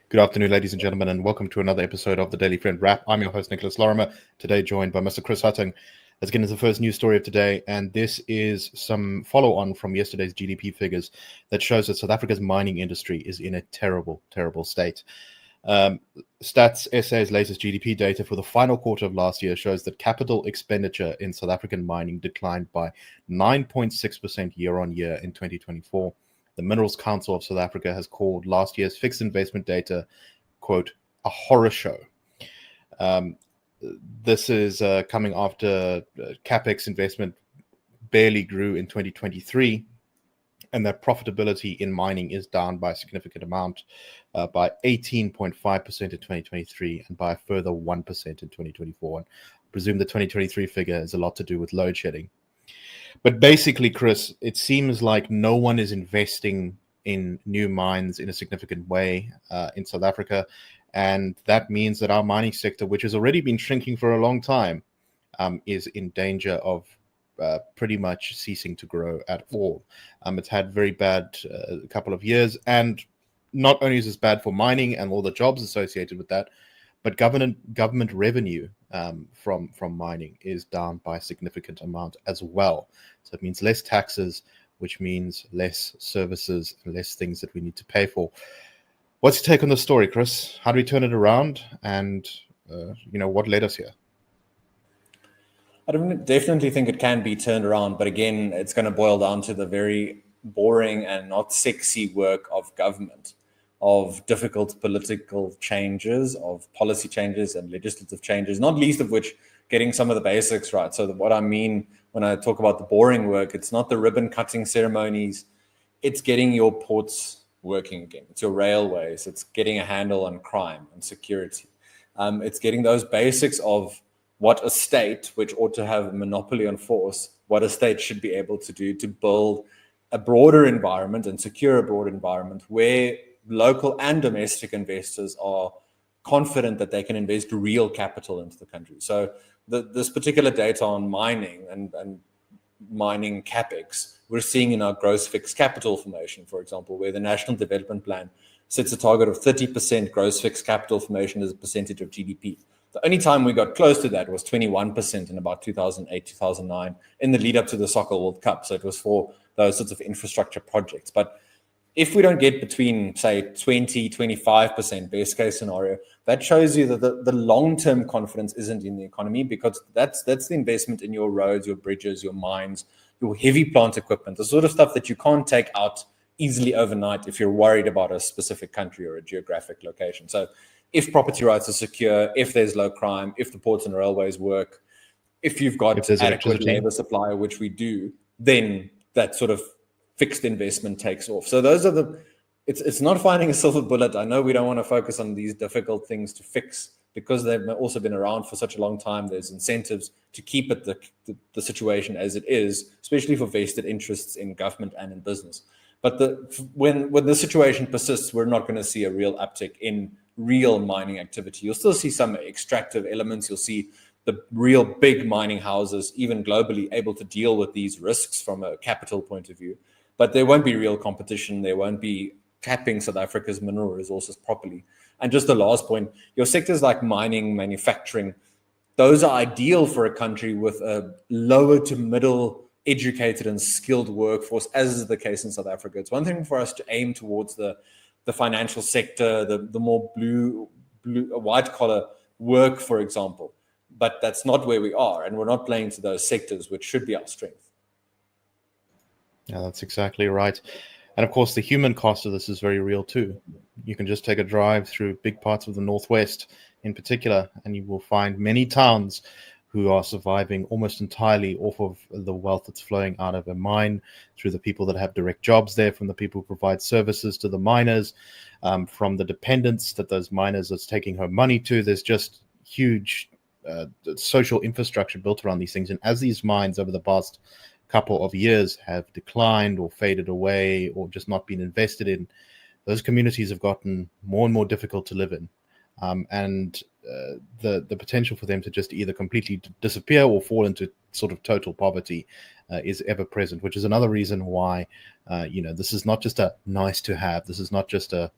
Good afternoon, ladies and gentlemen, and welcome to another episode of the Daily Friend Wrap. I'm your host, Nicholas Lorimer, today joined by Mr. Chris Hattingh. Let's get into the first news story of today, and this is some follow-on from yesterday's GDP figures that shows that South Africa's mining industry is in a terrible, terrible state. Stats SA's latest GDP data for the final quarter of last year shows that capital expenditure in South African mining declined by 9.6% year-on-year in 2024. The Minerals Council of South Africa has called last year's fixed investment data, quote, a horror show. This is coming after CapEx investment barely grew in 2023, and that profitability in mining is down by a significant amount, by 18.5% in 2023 and by a further 1% in 2024. And I presume the 2023 figure has a lot to do with load shedding. But basically, Chris, it seems like no one is investing in new mines in a significant way in South Africa. And that means that our mining sector, which has already been shrinking for a long time, is in danger of pretty much ceasing to grow at all. It's had very bad couple of years. And not only is this bad for mining and all the jobs associated with that, but government revenue from mining is down by a significant amount as well. So it means less taxes, which means less services and less things that we need to pay for. What's your take on the story, Chris? How do we turn it around? And, what led us here? I definitely think it can be turned around. But again, it's going to boil down to the very boring and not sexy work of government, of difficult political changes, of policy changes and legislative changes, not least of which getting some of the basics right. So what I mean when I talk about the boring work, it's not the ribbon cutting ceremonies, it's getting your ports working again. It's your railways, it's getting a handle on crime and security. It's getting those basics of what a state, which ought to have a monopoly on force, what a state should be able to do to build a broader environment and secure a broad environment where local and domestic investors are confident that they can invest real capital into the country. So this particular data on mining and mining capex, we're seeing in our gross fixed capital formation, for example, where the National Development Plan sets a target of 30% gross fixed capital formation as a percentage of GDP. The only time we got close to that was 21% in about 2008, 2009, in the lead up to the Soccer World Cup. So it was for those sorts of infrastructure projects. But if we don't get between, say, 20, 25% best case scenario, that shows you that the long-term confidence isn't in the economy, because that's the investment in your roads, your bridges, your mines, your heavy plant equipment, the sort of stuff that you can't take out easily overnight if you're worried about a specific country or a geographic location. So if property rights are secure, if there's low crime, if the ports and railways work, if you've got adequate labor supply, which we do, then that sort of fixed investment takes off. So those are it's not finding a silver bullet. I know we don't want to focus on these difficult things to fix because they've also been around for such a long time. There's incentives to keep it the situation as it is, especially for vested interests in government and in business. But when the situation persists, we're not going to see a real uptick in real mining activity. You'll still see some extractive elements. You'll see the real big mining houses, even globally, able to deal with these risks from a capital point of view. But there won't be real competition. There won't be tapping South Africa's mineral resources properly. And just the last point, your sectors like mining, manufacturing, those are ideal for a country with a lower to middle educated and skilled workforce, as is the case in South Africa. It's one thing for us to aim towards the financial sector, the more blue white collar work, for example. But that's not where we are, and we're not playing to those sectors, which should be our strength. Yeah, that's exactly right. And of course, the human cost of this is very real too. You can just take a drive through big parts of the Northwest in particular, and you will find many towns who are surviving almost entirely off of the wealth that's flowing out of a mine, through the people that have direct jobs there, from the people who provide services to the miners, from the dependents that those miners are taking home money to. There's just huge social infrastructure built around these things. And as these mines over the past couple of years have declined or faded away or just not been invested in, those communities have gotten more and more difficult to live in. And the potential for them to just either completely disappear or fall into sort of total poverty is ever present, which is another reason why, this is not just a nice to have. This is not just a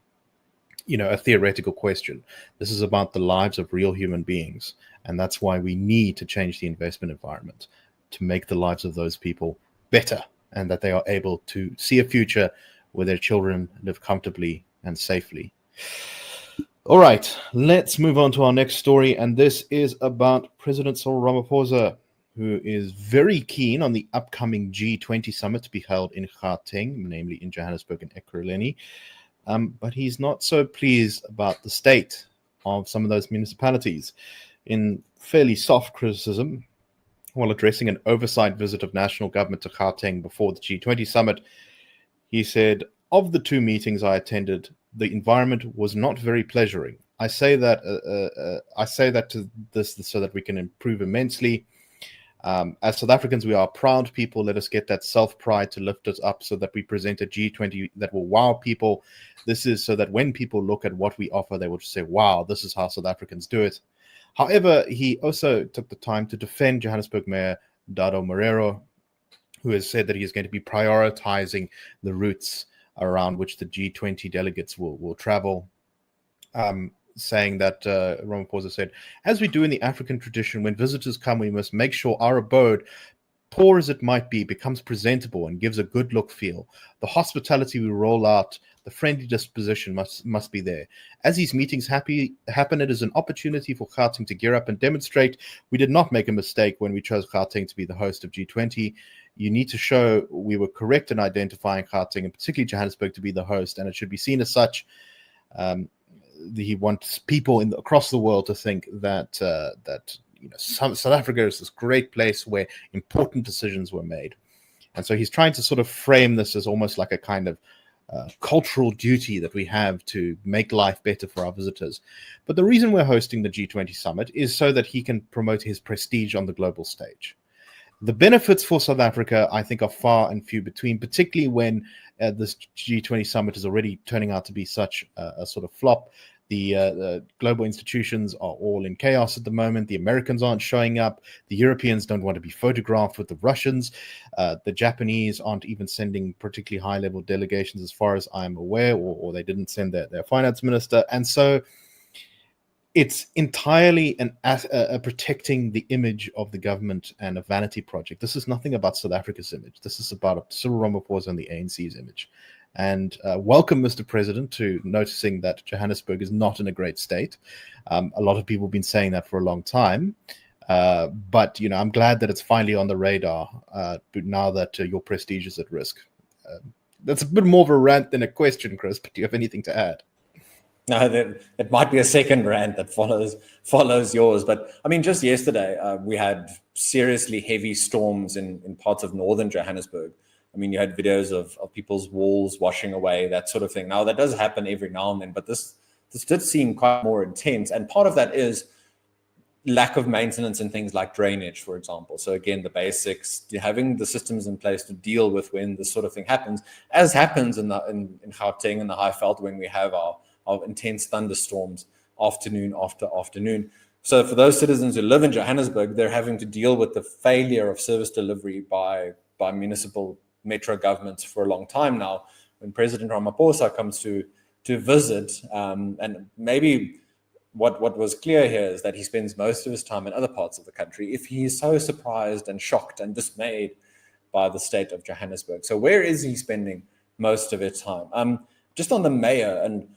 a theoretical question. This is about the lives of real human beings, and that's why we need to change the investment environment to make the lives of those people better, and that they are able to see a future where their children live comfortably and safely. All right, let's move on to our next story, and this is about President Cyril Ramaphosa, who is very keen on the upcoming G20 summit to be held in Gauteng, namely in Johannesburg and Ekurhuleni. But he's not so pleased about the state of some of those municipalities. In fairly soft criticism, while addressing an oversight visit of national government to Gauteng before the G20 summit, he said, "Of the two meetings I attended, the environment was not very pleasuring. I say that to this so that we can improve immensely. As South Africans, we are proud people. Let us get that self-pride to lift us up so that we present a G20 that will wow people. This is so that when people look at what we offer, they will just say, wow, this is how South Africans do it." However, he also took the time to defend Johannesburg Mayor Dado Marero, who has said that he is going to be prioritizing the routes around which the G20 delegates will travel. Saying that Ramaphosa said, "As we do in the African tradition, when visitors come, we must make sure our abode, poor as it might be, becomes presentable and gives a good look feel. The hospitality we roll out, the friendly disposition must be there. As these meetings happen, it is an opportunity for Gauteng to gear up and demonstrate we did not make a mistake when we chose Gauteng to be the host of G20. You need to show we were correct in identifying Gauteng, and particularly Johannesburg, to be the host, and it should be seen as such." He wants people across the world to think that South Africa is this great place where important decisions were made, and so he's trying to sort of frame this as almost like a kind of cultural duty that we have to make life better for our visitors. But the reason we're hosting the G20 summit is so that he can promote his prestige on the global stage. The benefits for South Africa, I think, are far and few between, particularly when this G20 summit is already turning out to be such a sort of flop. The global institutions are all in chaos at the moment. The Americans aren't showing up. The Europeans don't want to be photographed with the Russians. The Japanese aren't even sending particularly high-level delegations, as far as I'm aware, or they didn't send their finance minister. And so it's entirely a protecting the image of the government and a vanity project. This is nothing about South Africa's image. This is about Cyril Ramaphosa and the ANC's image. And welcome, Mr. President, to noticing that Johannesburg is not in a great state. A lot of people have been saying that for a long time. But, I'm glad that it's finally on the radar now that your prestige is at risk. That's a bit more of a rant than a question, Chris, but do you have anything to add? No, it might be a second rant that follows yours. But I mean, just yesterday, we had seriously heavy storms in parts of northern Johannesburg. I mean, you had videos of people's walls washing away, that sort of thing. Now, that does happen every now and then, but this did seem quite more intense. And part of that is lack of maintenance in things like drainage, for example. So again, the basics, having the systems in place to deal with when this sort of thing happens, as happens in Gauteng and the Highveld when we have our intense thunderstorms afternoon after afternoon. So for those citizens who live in Johannesburg, they're having to deal with the failure of service delivery by municipal metro governments for a long time now. When President Ramaphosa comes to visit, and maybe what was clear here is that he spends most of his time in other parts of the country, if he is so surprised and shocked and dismayed by the state of Johannesburg. So where is he spending most of his time? Just on the mayor, and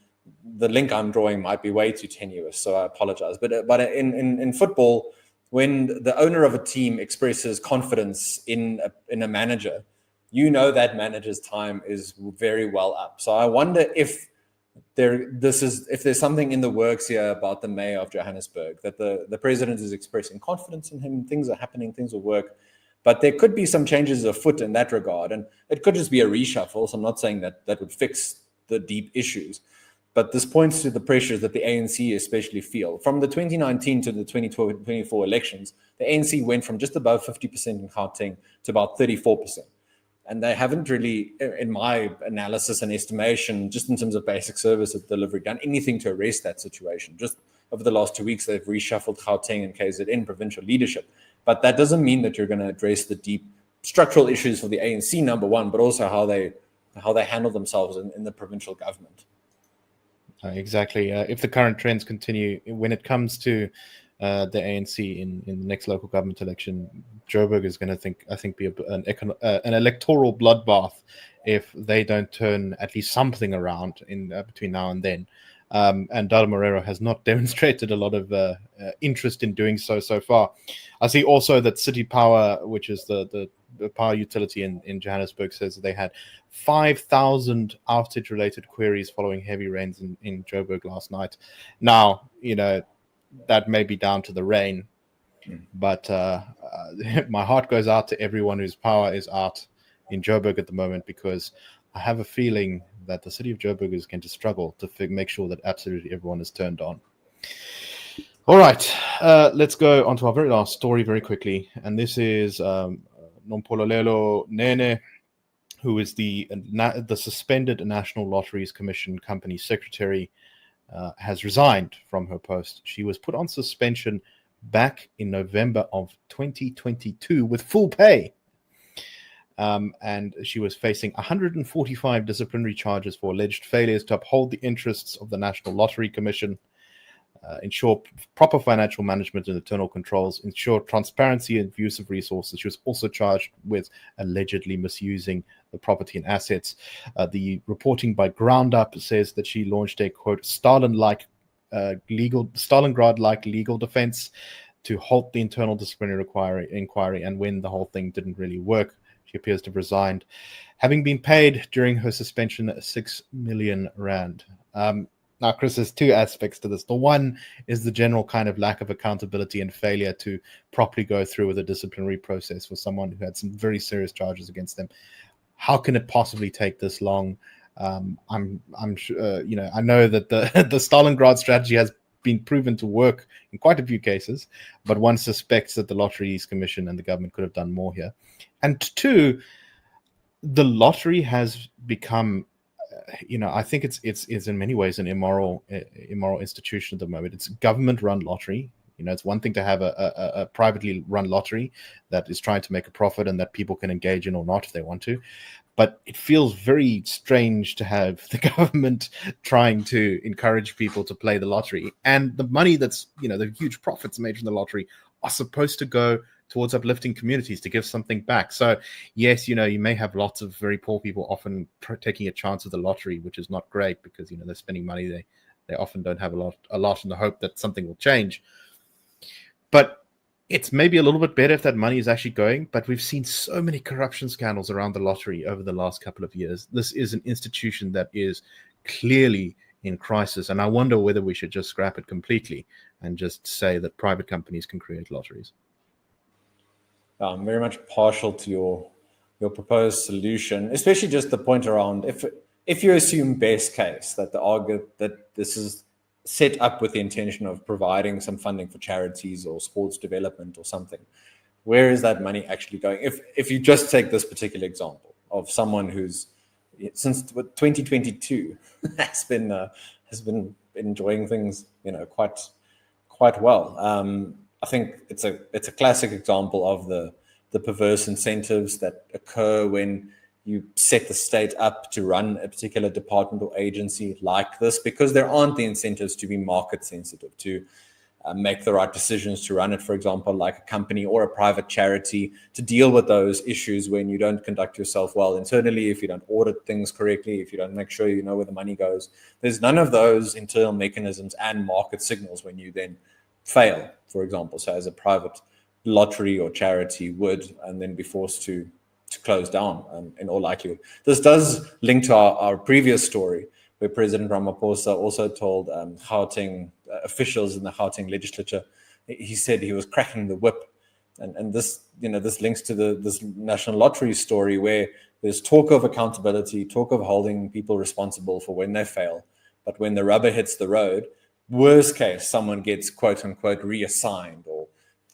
the link I'm drawing might be way too tenuous, so I apologize. But in football, when the owner of a team expresses confidence in a manager, that manager's time is very well up. So I wonder if there's something in the works here about the mayor of Johannesburg, that the president is expressing confidence in him, things are happening, things will work. But there could be some changes afoot in that regard. And it could just be a reshuffle. So I'm not saying that would fix the deep issues. But this points to the pressures that the ANC especially feel. From the 2019 to the 2024 elections, the ANC went from just above 50% in Gauteng to about 34%. And they haven't really, in my analysis and estimation, just in terms of basic service delivery, done anything to arrest that situation. Just over the last 2 weeks, they've reshuffled Gauteng and KZN provincial leadership. But that doesn't mean that you're going to address the deep structural issues for the ANC, number one, but also how they handle themselves in the provincial government. Exactly. If the current trends continue, when it comes to the ANC in the next local government election, Joburg is going to be an electoral bloodbath if they don't turn at least something around in between now and then. And Dada Morero has not demonstrated a lot of interest in doing so far. I see also that City Power, which is the power utility in Johannesburg, says that they had 5,000 outage-related queries following heavy rains in Joburg last night. Now, that may be down to the rain, but my heart goes out to everyone whose power is out in Joburg at the moment, because I have a feeling that the city of Joburg is going to struggle to make sure that absolutely everyone is turned on. All right, let's go on to our very last story very quickly, and this is Nompololelo Nene, who is the suspended National Lotteries Commission company secretary, has resigned from her post. She was put on suspension back in November of 2022 with full pay. And she was facing 145 disciplinary charges for alleged failures to uphold the interests of the National Lottery Commission, ensure proper financial management and internal controls, ensure transparency and use of resources. She was also charged with allegedly misusing the property and assets. The reporting by Ground Up says that she launched a, quote, Stalingrad-like legal defense to halt the internal disciplinary inquiry, and when the whole thing didn't really work, she appears to have resigned, having been paid during her suspension 6 million rand. Now, Chris, there's two aspects to this. The one is the general kind of lack of accountability and failure to properly go through with a disciplinary process for someone who had some very serious charges against them. How can it possibly take this long? I'm sure, I know that the Stalingrad strategy has been proven to work in quite a few cases, but one suspects that the Lotteries Commission and the government could have done more here. And two, the lottery has become, I think it's in many ways an immoral institution at the moment. It's a government-run lottery. It's one thing to have a privately run lottery that is trying to make a profit and that people can engage in or not if they want to. But it feels very strange to have the government trying to encourage people to play the lottery. And the money that's, the huge profits made from the lottery are supposed to go towards uplifting communities, to give something back. So yes, you may have lots of very poor people often taking a chance of the lottery, which is not great because, they're spending money. They often don't have a lot in the hope that something will change. But it's maybe a little bit better if that money is actually going, but we've seen so many corruption scandals around the lottery over the last couple of years. This is an institution that is clearly in crisis, and I wonder whether we should just scrap it completely and just say that private companies can create lotteries. I'm very much partial to your proposed solution, especially just the point around if you assume best case that that this is set up with the intention of providing some funding for charities or sports development or something, where is that money actually going? If you just take this particular example of someone who's since 2022 has been enjoying things quite well. I think it's a classic example of the perverse incentives that occur when you set the state up to run a particular department or agency like this, because there aren't the incentives to be market sensitive, to make the right decisions to run it, for example, like a company or a private charity, to deal with those issues when you don't conduct yourself well internally, if you don't audit things correctly, if you don't make sure you know where the money goes. There's none of those internal mechanisms and market signals when you then fail, for example. So as a private lottery or charity would, and then be forced to close down in all likelihood. This does link to our previous story, where President Ramaphosa also told Gauteng officials in the Gauteng legislature, he said he was cracking the whip. And this, this links to this national lottery story, where there's talk of accountability, talk of holding people responsible for when they fail. But when the rubber hits the road, worst case, someone gets quote unquote reassigned or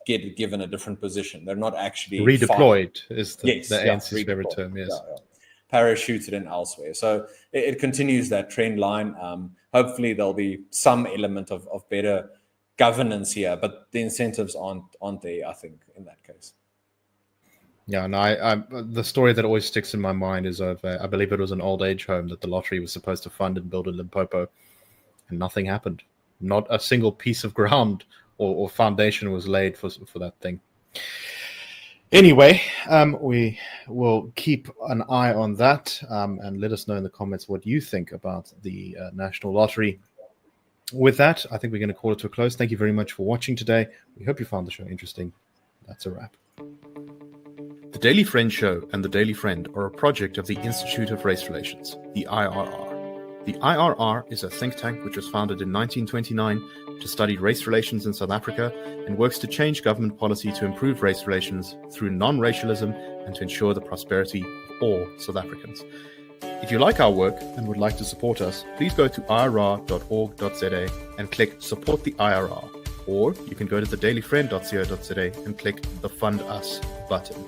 get given a different position. They're not actually redeployed, is the ANC's favorite term. Yes, parachuted in elsewhere. So it continues that trend line. Hopefully there'll be some element of better governance here, but the incentives aren't there, I think, in that case. Yeah, no, the story that always sticks in my mind is of I believe it was an old age home that the lottery was supposed to fund and build in Limpopo. and nothing happened. Not a single piece of ground or foundation was laid for that thing. Anyway, we will keep an eye on that, and let us know in the comments what you think about the National Lottery. With that, I think we're going to call it to a close. Thank you very much for watching today. We hope you found the show interesting. That's a wrap. The Daily Friend Show and The Daily Friend are a project of the Institute of Race Relations, the IRR. The IRR is a think tank which was founded in 1929 to study race relations in South Africa and works to change government policy to improve race relations through non-racialism and to ensure the prosperity of all South Africans. If you like our work and would like to support us, please go to irr.org.za and click Support the IRR, or you can go to thedailyfriend.co.za and click the Fund Us button.